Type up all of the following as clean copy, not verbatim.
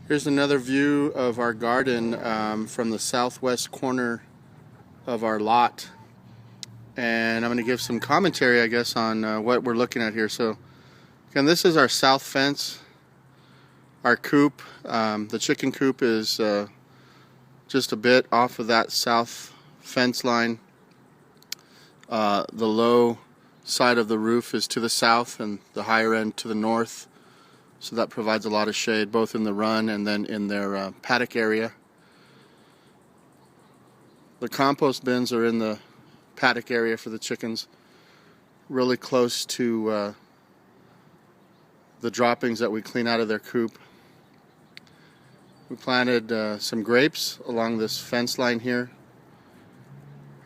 Here's another view of our garden from the southwest corner of our lot, and I'm going to give some commentary, I guess, on what we're looking at here. So again, this is our south fence, our coop. The chicken coop is just a bit off of that south fence line. The low side of the roof is to the south and the higher end to the north. So that provides a lot of shade, both in the run and then in their paddock area. The compost bins are in the paddock area for the chickens, really close to the droppings that we clean out of their coop. We planted some grapes along this fence line here.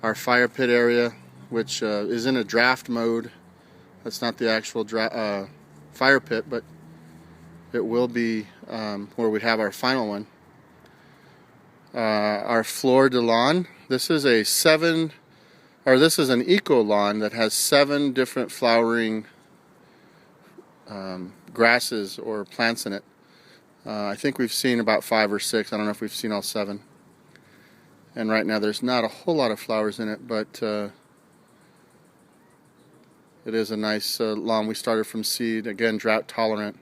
Our fire pit area, which is in a draft mode. That's not the actual fire pit, but it will be where we have our final one. Our fleur de lawn. This is an eco lawn that has 7 different flowering grasses or plants in it. I think we've seen about 5 or 6. I don't know if we've seen all 7. And right now there's not a whole lot of flowers in it, but it is a nice lawn. We started from seed, again drought tolerant.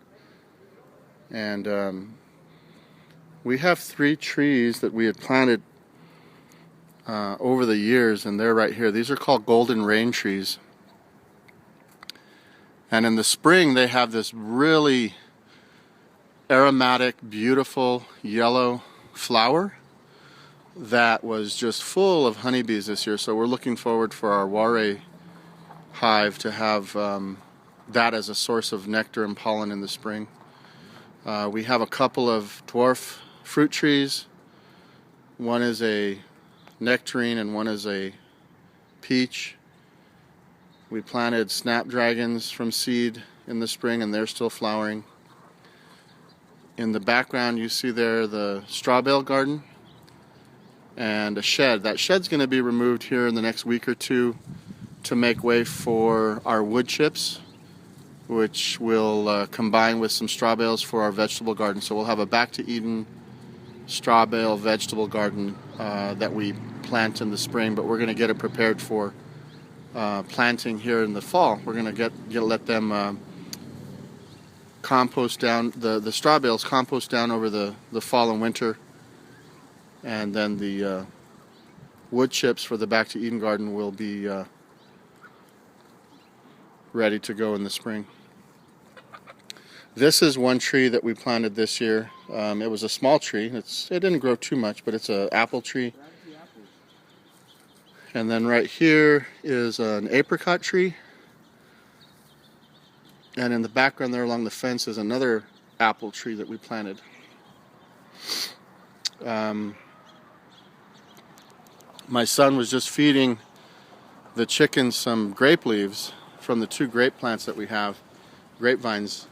And we have 3 trees that we had planted over the years, and they're right here. These are called golden rain trees. And in the spring they have this really aromatic, beautiful yellow flower that was just full of honeybees this year. So we're looking forward for our Ware hive to have that as a source of nectar and pollen in the spring. We have a couple of dwarf fruit trees. One is a nectarine and one is a peach. We planted snapdragons from seed in the spring, and they're still flowering. In the background you see there the straw bale garden and a shed. That shed's going to be removed here in the next week or two to make way for our wood chips, which will combine with some straw bales for our vegetable garden. So we'll have a back to Eden straw bale vegetable garden that we plant in the spring, but we're going to get it prepared for planting here in the fall. We're going to let them compost down, the straw bales compost down over the fall and winter, and then the wood chips for the back to Eden garden will be ready to go in the spring. This is one tree that we planted this year. It was a small tree. It didn't grow too much, but it's an apple tree. And then right here is an apricot tree. And in the background there along the fence is another apple tree that we planted. My son was just feeding the chickens some grape leaves from the 2 grape plants that we have, grapevines.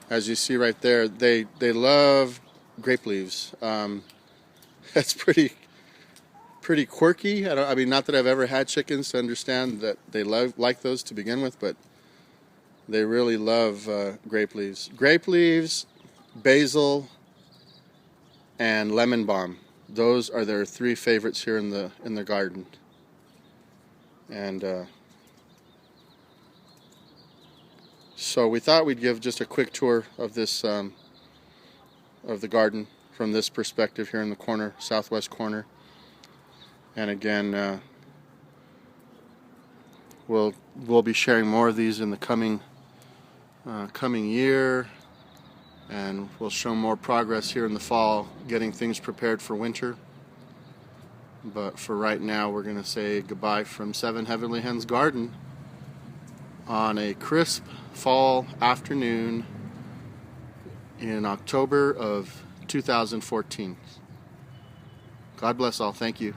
As you see right there, they love grape leaves. That's pretty quirky. I mean, not that I've ever had chickens to understand that they like those to begin with, but they really love grape leaves. Grape leaves, basil, and lemon balm. Those are their 3 favorites here in the garden. And so we thought we'd give just a quick tour of this of the garden from this perspective here in the corner, southwest corner. And again, we'll be sharing more of these in the coming year, and we'll show more progress here in the fall, getting things prepared for winter. But for right now, we're going to say goodbye from 7 Heavenly Hens Garden on a crisp fall afternoon in October of 2014. God bless all. Thank you.